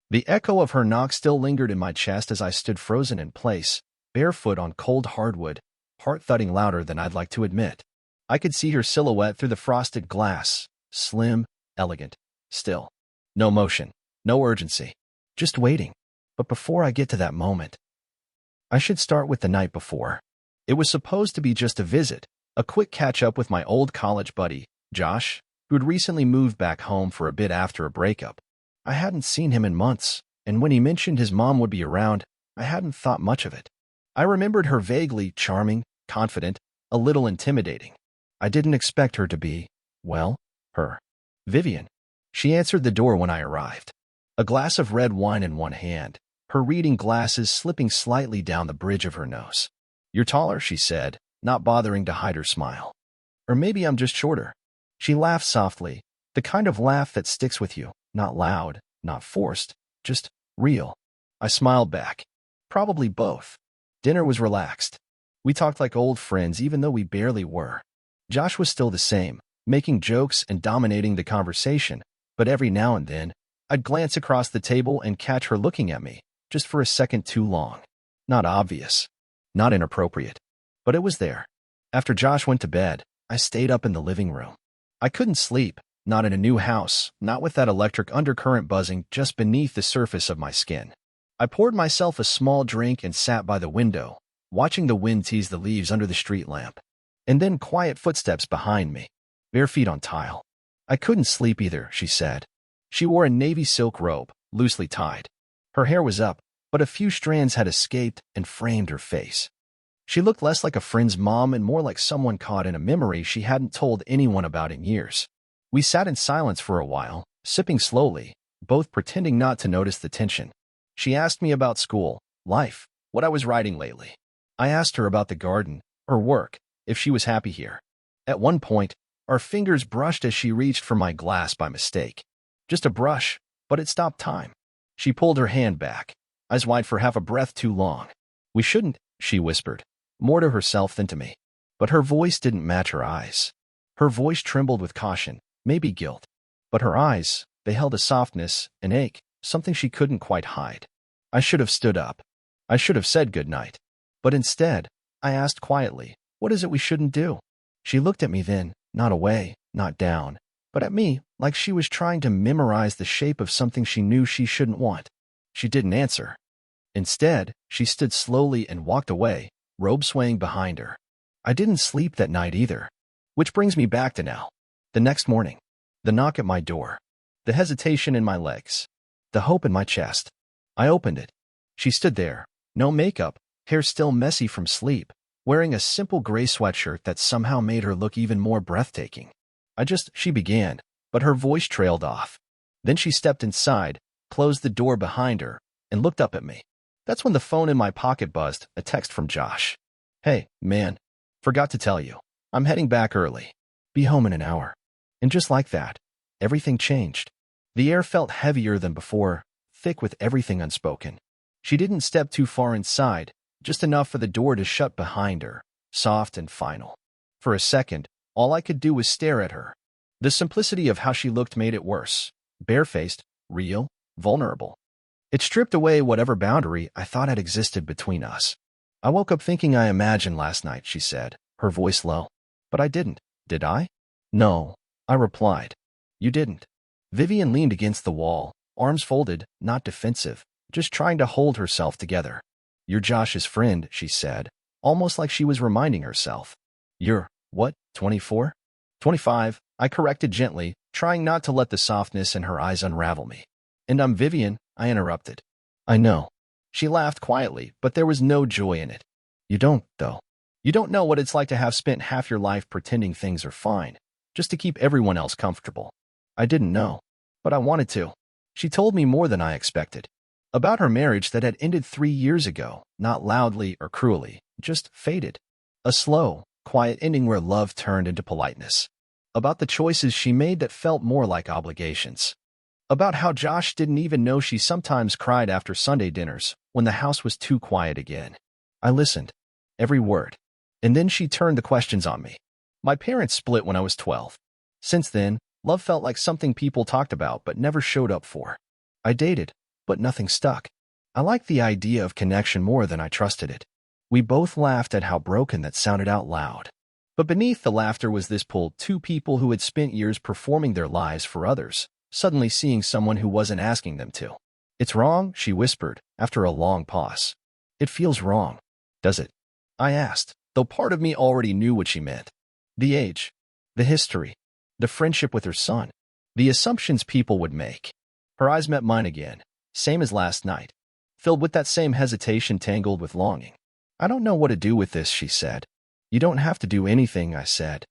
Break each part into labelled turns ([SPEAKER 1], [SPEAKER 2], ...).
[SPEAKER 1] The echo of her knock still lingered in my chest as I stood frozen in place, barefoot on cold hardwood, heart thudding louder than I'd like to admit. I could see her silhouette through the frosted glass, slim, elegant, still. No motion, no urgency, just waiting. But before I get to that moment, I should start with the night before. It was supposed to be just a visit, a quick catch-up with my old college buddy, Josh, who'd recently moved back home for a bit after a breakup. I hadn't seen him in months, and when he mentioned his mom would be around, I hadn't thought much of it. I remembered her vaguely charming, confident, a little intimidating. I didn't expect her to be, well, her. Vivian. She answered the door when I arrived. A glass of red wine in one hand, her reading glasses slipping slightly down the bridge of her nose. "You're taller," she said, not bothering to hide her smile. "Or maybe I'm just shorter." She laughed softly, the kind of laugh that sticks with you, not loud, not forced, just real. I smiled back. Probably both. Dinner was relaxed. We talked like old friends even though we barely were. Josh was still the same, making jokes and dominating the conversation, but every now and then, I'd glance across the table and catch her looking at me, just for a second too long. Not obvious. Not inappropriate. But it was there. After Josh went to bed, I stayed up in the living room. I couldn't sleep, not in a new house, not with that electric undercurrent buzzing just beneath the surface of my skin. I poured myself a small drink and sat by the window, watching the wind tease the leaves under the street lamp. And then quiet footsteps behind me, bare feet on tile. "I couldn't sleep either," she said. She wore a navy silk robe, loosely tied. Her hair was up, but a few strands had escaped and framed her face. She looked less like a friend's mom and more like someone caught in a memory she hadn't told anyone about in years. We sat in silence for a while, sipping slowly, both pretending not to notice the tension. She asked me about school, life, what I was writing lately. I asked her about the garden, her work, if she was happy here. At one point, our fingers brushed as she reached for my glass by mistake. Just a brush, but it stopped time. She pulled her hand back, eyes wide for half a breath too long. "We shouldn't," she whispered, more to herself than to me. But her voice didn't match her eyes. Her voice trembled with caution, maybe guilt. But her eyes, they held a softness, an ache, something she couldn't quite hide. I should have stood up. I should have said good night. But instead, I asked quietly, "What is it we shouldn't do?" She looked at me then, not away, not down, but at me like she was trying to memorize the shape of something she knew she shouldn't want. She didn't answer. Instead, she stood slowly and walked away, robe swaying behind her. I didn't sleep that night either. Which brings me back to now. The next morning. The knock at my door. The hesitation in my legs. The hope in my chest. I opened it. She stood there, no makeup, hair still messy from sleep, wearing a simple gray sweatshirt that somehow made her look even more breathtaking. She began, but her voice trailed off. Then she stepped inside, closed the door behind her, and looked up at me. That's when the phone in my pocket buzzed, a text from Josh. "Hey, man, forgot to tell you. I'm heading back early. Be home in an hour." And just like that, everything changed. The air felt heavier than before, thick with everything unspoken. She didn't step too far inside, just enough for the door to shut behind her, soft and final. For a second, all I could do was stare at her. The simplicity of how she looked made it worse. Barefaced, real, vulnerable. It stripped away whatever boundary I thought had existed between us. "I woke up thinking I imagined last night," she said, her voice low. "But I didn't, did I?" "No," I replied. "You didn't." Vivian leaned against the wall, arms folded, not defensive, just trying to hold herself together. "You're Josh's friend," she said, almost like she was reminding herself. "You're, what, 24? 25, I corrected gently, trying not to let the softness in her eyes unravel me. "And I'm Vivian," I interrupted. "I know." She laughed quietly, but there was no joy in it. "You don't, though. You don't know what it's like to have spent half your life pretending things are fine, just to keep everyone else comfortable." I didn't know, but I wanted to. She told me more than I expected. About her marriage that had ended 3 years ago, not loudly or cruelly, just faded. A slow, quiet ending where love turned into politeness. About the choices she made that felt more like obligations. About how Josh didn't even know she sometimes cried after Sunday dinners when the house was too quiet again. I listened. Every word. And then she turned the questions on me. My parents split when I was 12. Since then, love felt like something people talked about but never showed up for. I dated, but nothing stuck. I liked the idea of connection more than I trusted it. We both laughed at how broken that sounded out loud. But beneath the laughter was this pull: two people who had spent years performing their lives for others, suddenly seeing someone who wasn't asking them to. "It's wrong," she whispered, after a long pause. "It feels wrong." "Does it?" I asked, though part of me already knew what she meant. The age, the history, the friendship with her son, the assumptions people would make. Her eyes met mine again, same as last night, filled with that same hesitation tangled with longing. "I don't know what to do with this," she said. "You don't have to do anything," I said.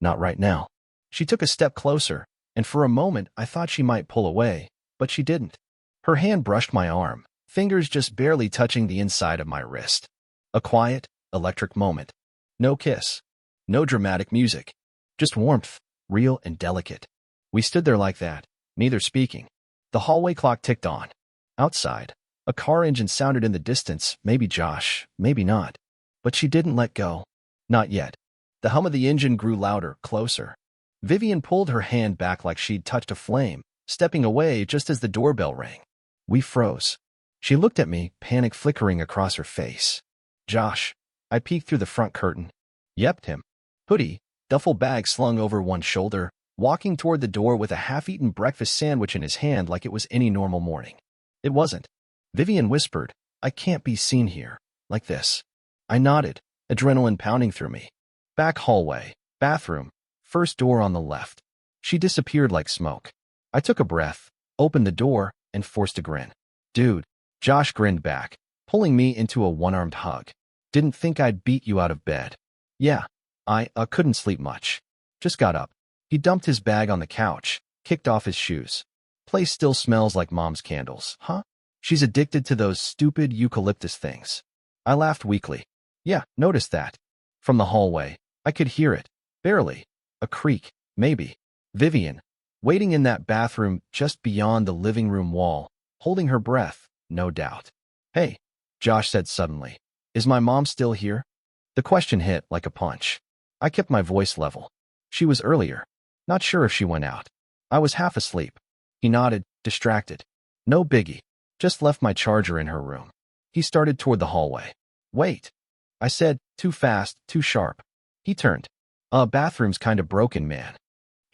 [SPEAKER 1] "Not right now." She took a step closer, and for a moment I thought she might pull away, but she didn't. Her hand brushed my arm, fingers just barely touching the inside of my wrist. A quiet, electric moment. No kiss. No dramatic music. Just warmth, real and delicate. We stood there like that, neither speaking. The hallway clock ticked on. Outside, a car engine sounded in the distance, maybe Josh, maybe not. But she didn't let go. Not yet. The hum of the engine grew louder, closer. Vivian pulled her hand back like she'd touched a flame, stepping away just as the doorbell rang. We froze. She looked at me, panic flickering across her face. "Josh." I peeked through the front curtain. "Yep, him." Hoodie, duffel bag slung over one shoulder, walking toward the door with a half-eaten breakfast sandwich in his hand like it was any normal morning. It wasn't. Vivian whispered, "I can't be seen here, like this." I nodded, adrenaline pounding through me. Back hallway, bathroom, first door on the left. She disappeared like smoke. I took a breath, opened the door, and forced a grin. "Dude." Josh grinned back, pulling me into a one-armed hug. "Didn't think I'd beat you out of bed." "Yeah." I couldn't sleep much. Just got up. He dumped his bag on the couch, kicked off his shoes. "Place still smells like Mom's candles, huh? She's addicted to those stupid eucalyptus things." I laughed weakly. "Yeah, noticed that." From the hallway, I could hear it. Barely. A creak, maybe. Vivian, waiting in that bathroom just beyond the living room wall, holding her breath, no doubt. "Hey," Josh said suddenly. "Is my mom still here?" The question hit like a punch. I kept my voice level. "She was earlier. Not sure if she went out. I was half asleep." He nodded, distracted. "No biggie. Just left my charger in her room." He started toward the hallway. "Wait." I said, too fast, too sharp. He turned. Bathroom's kind of broken, man."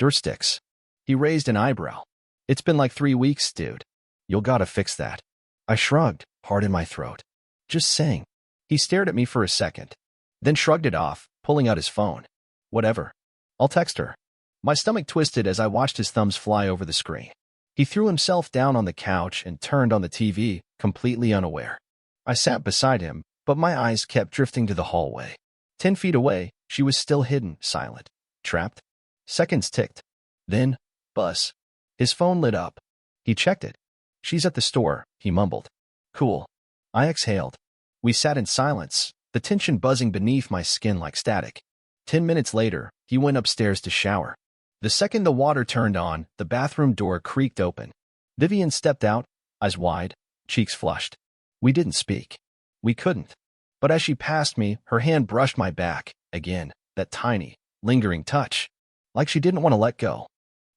[SPEAKER 1] "Sticks." He raised an eyebrow. "It's been like 3 weeks, dude. You'll gotta fix that." I shrugged, hard in my throat. "Just saying." He stared at me for a second, then shrugged it off, pulling out his phone. "Whatever. I'll text her." My stomach twisted as I watched his thumbs fly over the screen. He threw himself down on the couch and turned on the TV, completely unaware. I sat beside him, but my eyes kept drifting to the hallway. 10 feet away, she was still hidden, silent, trapped. Seconds ticked. Then, buzz. His phone lit up. He checked it. "She's at the store," he mumbled. "Cool." I exhaled. We sat in silence, the tension buzzing beneath my skin like static. 10 minutes later, he went upstairs to shower. The second the water turned on, the bathroom door creaked open. Vivian stepped out, eyes wide, cheeks flushed. We didn't speak. We couldn't. But as she passed me, her hand brushed my back, again, that tiny, lingering touch, like she didn't want to let go.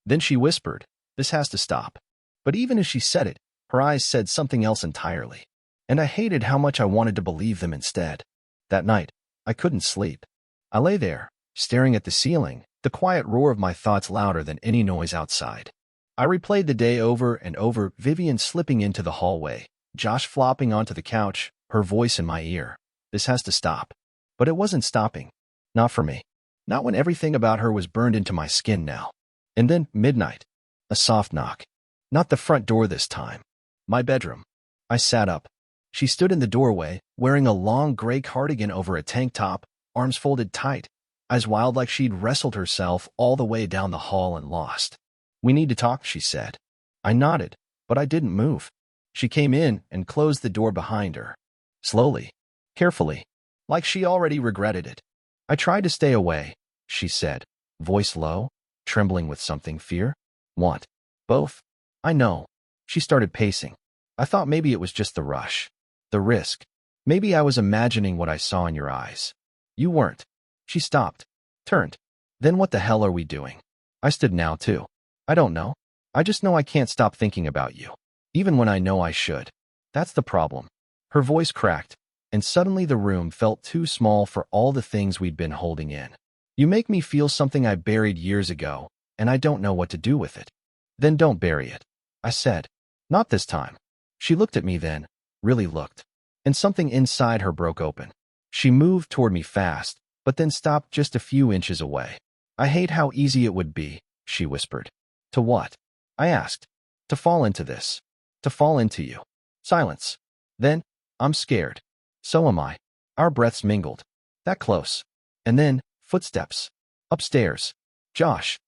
[SPEAKER 1] Then she whispered, "This has to stop." But even as she said it, her eyes said something else entirely. And I hated how much I wanted to believe them instead. That night, I couldn't sleep. I lay there, staring at the ceiling, the quiet roar of my thoughts louder than any noise outside. I replayed the day over and over, Vivian slipping into the hallway, Josh flopping onto the couch, her voice in my ear. This has to stop. But it wasn't stopping. Not for me. Not when everything about her was burned into my skin now. And then, midnight. A soft knock. Not the front door this time. My bedroom. I sat up. She stood in the doorway, wearing a long gray cardigan over a tank top, arms folded tight, eyes wild like she'd wrestled herself all the way down the hall and lost. "We need to talk," she said. I nodded, but I didn't move. She came in and closed the door behind her. Slowly, carefully, like she already regretted it. "I tried to stay away," she said, voice low, trembling with something. "Fear? Want? Both?" "I know." She started pacing. "I thought maybe it was just the rush. The risk. Maybe I was imagining what I saw in your eyes. You weren't." She stopped, turned. "Then what the hell are we doing?" I stood now, too. "I don't know. I just know I can't stop thinking about you." even when I know I should. That's the problem. Her voice cracked, and suddenly the room felt too small for all the things we'd been holding in. You make me feel something I buried years ago, and I don't know what to do with it. Then don't bury it, I said. Not this time. She looked at me then, really looked, and something inside her broke open. She moved toward me fast, but then stopped just a few inches away. I hate how easy it would be, she whispered. To what? I asked. To fall into this. To fall into you. Silence. Then, I'm scared. So am I. Our breaths mingled. That close. And then, footsteps. Upstairs. Josh.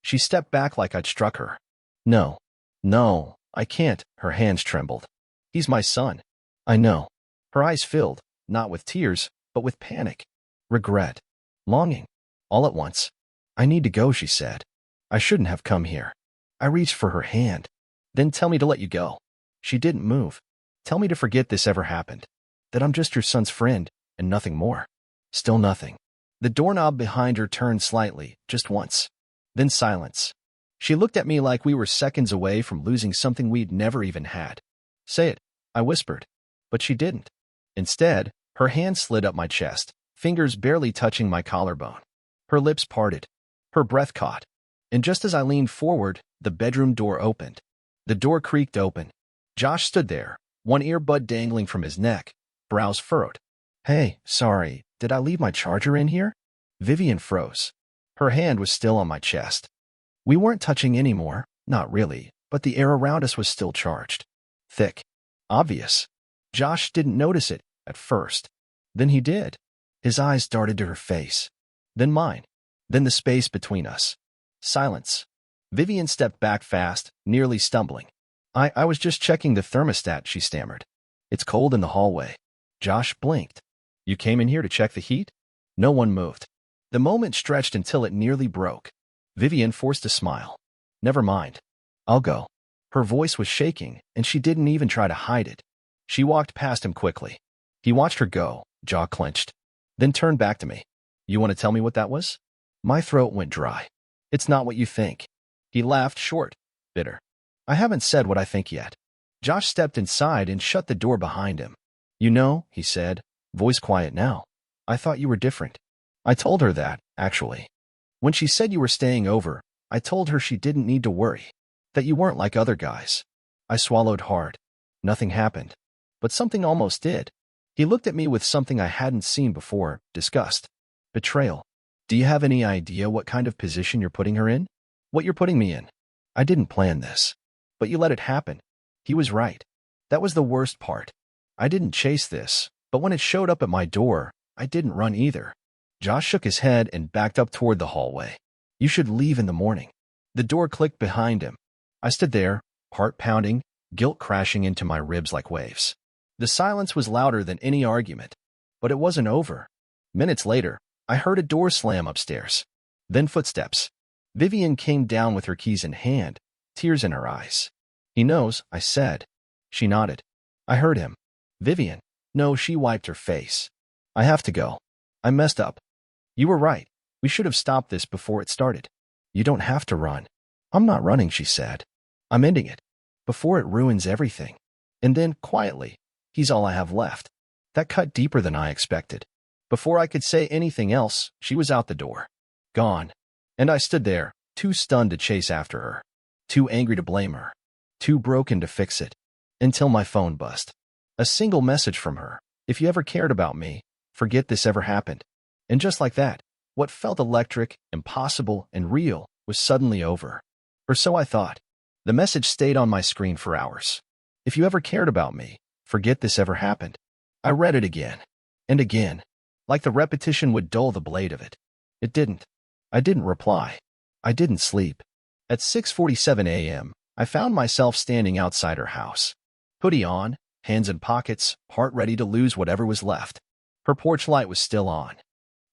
[SPEAKER 1] She stepped back like I'd struck her. No. No, I can't. Her hands trembled. He's my son. I know. Her eyes filled, not with tears, but with panic. Regret. Longing. All at once. I need to go, she said. I shouldn't have come here. I reached for her hand. Then tell me to let you go. She didn't move. Tell me to forget this ever happened. That I'm just your son's friend, and nothing more. Still nothing. The doorknob behind her turned slightly, just once. Then silence. She looked at me like we were seconds away from losing something we'd never even had. Say it, I whispered. But she didn't. Instead, her hand slid up my chest, fingers barely touching my collarbone. Her lips parted. Her breath caught. And just as I leaned forward, the bedroom door opened. The door creaked open. Josh stood there, one earbud dangling from his neck, brows furrowed. Hey, sorry, did I leave my charger in here? Vivian froze. Her hand was still on my chest. We weren't touching anymore, not really, but the air around us was still charged. Thick. Obvious. Josh didn't notice it at first. Then he did. His eyes darted to her face. Then mine. Then the space between us. Silence. Vivian stepped back fast, nearly stumbling. I was just checking the thermostat, she stammered. It's cold in the hallway. Josh blinked. You came in here to check the heat? No one moved. The moment stretched until it nearly broke. Vivian forced a smile. Never mind. I'll go. Her voice was shaking, and she didn't even try to hide it. She walked past him quickly. He watched her go, jaw clenched. Then turned back to me. You want to tell me what that was? My throat went dry. It's not what you think. He laughed short, bitter. I haven't said what I think yet. Josh stepped inside and shut the door behind him. You know, he said, voice quiet now. I thought you were different. I told her that, actually. When she said you were staying over, I told her she didn't need to worry. That you weren't like other guys. I swallowed hard. Nothing happened. But something almost did. He looked at me with something I hadn't seen before, disgust. Betrayal. Do you have any idea what kind of position you're putting her in? What you're putting me in? I didn't plan this. But you let it happen. He was right. That was the worst part. I didn't chase this, but when it showed up at my door, I didn't run either. Josh shook his head and backed up toward the hallway. You should leave in the morning. The door clicked behind him. I stood there, heart pounding, guilt crashing into my ribs like waves. The silence was louder than any argument. But it wasn't over. Minutes later, I heard a door slam upstairs. Then footsteps. Vivian came down with her keys in hand, tears in her eyes. He knows, I said. She nodded. I heard him. Vivian. No, she wiped her face. I have to go. I messed up. You were right. We should have stopped this before it started. You don't have to run. I'm not running, she said. I'm ending it. Before it ruins everything. And then, quietly, he's all I have left. That cut deeper than I expected. Before I could say anything else, she was out the door. Gone. And I stood there, too stunned to chase after her. Too angry to blame her. Too broken to fix it. Until my phone buzzed. A single message from her. If you ever cared about me, forget this ever happened. And just like that, what felt electric, impossible, and real was suddenly over. Or so I thought. The message stayed on my screen for hours. If you ever cared about me, forget this ever happened. I read it again. And again. Like the repetition would dull the blade of it. It didn't. I didn't reply. I didn't sleep. At 6:47 a.m., I found myself standing outside her house. Hoodie on, hands in pockets, heart ready to lose whatever was left. Her porch light was still on.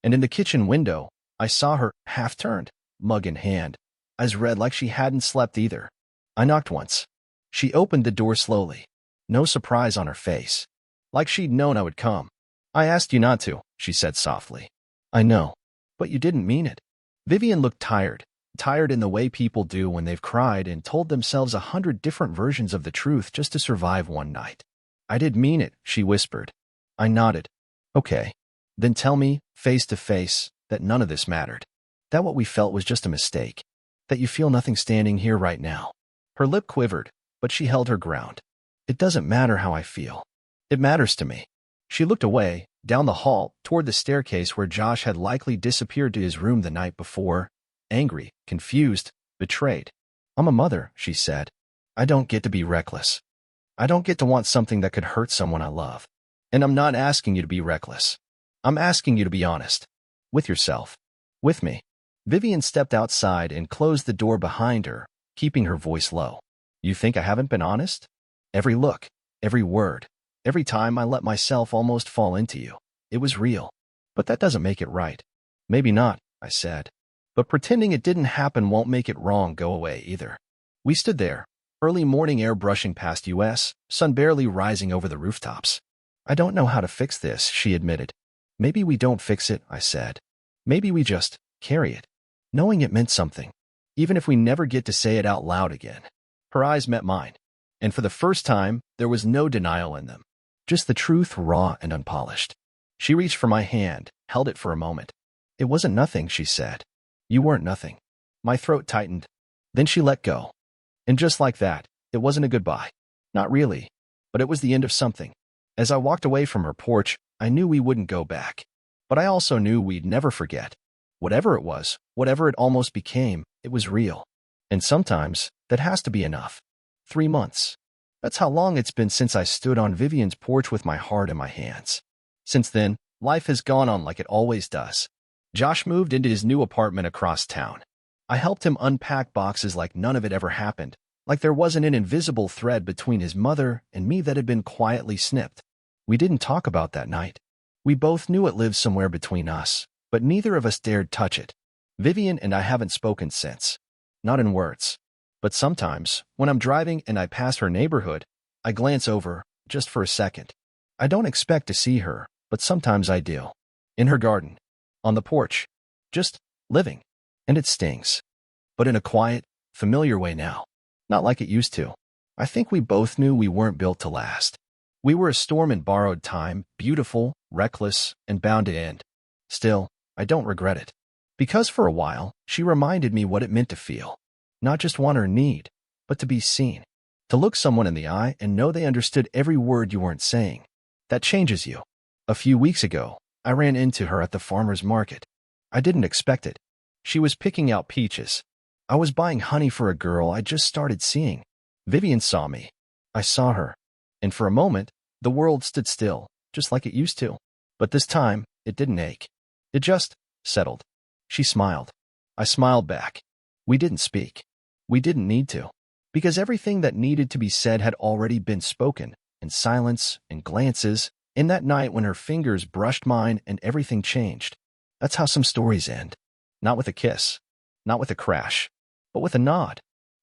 [SPEAKER 1] And in the kitchen window, I saw her, half-turned, mug in hand, eyes red like she hadn't slept either. I knocked once. She opened the door slowly. No surprise on her face. Like she'd known I would come. I asked you not to, she said softly. I know. But you didn't mean it. Vivian looked tired, tired in the way people do when they've cried and told themselves 100 different versions of the truth just to survive one night. I did mean it, she whispered. I nodded. Okay. Then tell me, face to face, that none of this mattered. That what we felt was just a mistake. That you feel nothing standing here right now. Her lip quivered, but she held her ground. It doesn't matter how I feel. It matters to me. She looked away, down the hall, toward the staircase where Josh had likely disappeared to his room the night before, angry, confused, betrayed. I'm a mother, she said. I don't get to be reckless. I don't get to want something that could hurt someone I love. And I'm not asking you to be reckless. I'm asking you to be honest. With yourself. With me. Vivian stepped outside and closed the door behind her, keeping her voice low. You think I haven't been honest? Every look, every word, every time I let myself almost fall into you. It was real. But that doesn't make it right. Maybe not, I said. But pretending it didn't happen won't make it wrong go away either. We stood there, early morning air brushing past us, sun barely rising over the rooftops. I don't know how to fix this, she admitted. Maybe we don't fix it, I said. Maybe we just carry it. Knowing it meant something, even if we never get to say it out loud again. Her eyes met mine, and for the first time, there was no denial in them. Just the truth, raw and unpolished. She reached for my hand, held it for a moment. It wasn't nothing, she said. You weren't nothing. My throat tightened. Then she let go. And just like that, it wasn't a goodbye. Not really, but it was the end of something. As I walked away from her porch, I knew we wouldn't go back. But I also knew we'd never forget. Whatever it was, whatever it almost became, it was real. And sometimes, that has to be enough. 3 months. That's how long it's been since I stood on Vivian's porch with my heart in my hands. Since then, life has gone on like it always does. Josh moved into his new apartment across town. I helped him unpack boxes like none of it ever happened, like there wasn't an invisible thread between his mother and me that had been quietly snipped. We didn't talk about that night. We both knew it lived somewhere between us, but neither of us dared touch it. Vivian and I haven't spoken since. Not in words. But sometimes, when I'm driving and I pass her neighborhood, I glance over, just for a second. I don't expect to see her, but sometimes I do. In her garden. On the porch. Just living. And it stings. But in a quiet, familiar way now. Not like it used to. I think we both knew we weren't built to last. We were a storm in borrowed time, beautiful, reckless, and bound to end. Still, I don't regret it. Because for a while, she reminded me what it meant to feel. Not just want or need, but to be seen. To look someone in the eye and know they understood every word you weren't saying. That changes you. A few weeks ago, I ran into her at the farmer's market. I didn't expect it. She was picking out peaches. I was buying honey for a girl I just started seeing. Vivian saw me. I saw her. And for a moment, the world stood still, just like it used to. But this time, it didn't ache. It just settled. She smiled. I smiled back. We didn't speak. We didn't need to. Because everything that needed to be said had already been spoken, in silence and glances, in that night when her fingers brushed mine and everything changed. That's how some stories end. Not with a kiss. Not with a crash. But with a nod.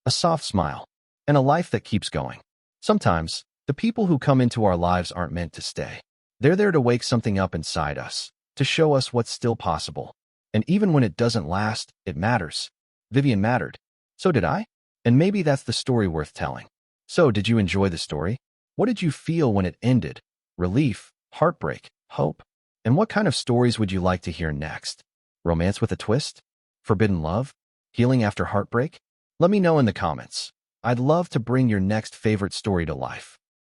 [SPEAKER 1] A soft smile. And a life that keeps going. Sometimes, the people who come into our lives aren't meant to stay. They're there to wake something up inside us, to show us what's still possible. And even when it doesn't last, it matters. Vivian mattered. So did I. And maybe that's the story worth telling. So, did you enjoy the story? What did you feel when it ended? Relief, heartbreak, hope? And what kind of stories would you like to hear next? Romance with a twist? Forbidden love? Healing after heartbreak? Let me know in the comments. I'd love to bring your next favorite story to life.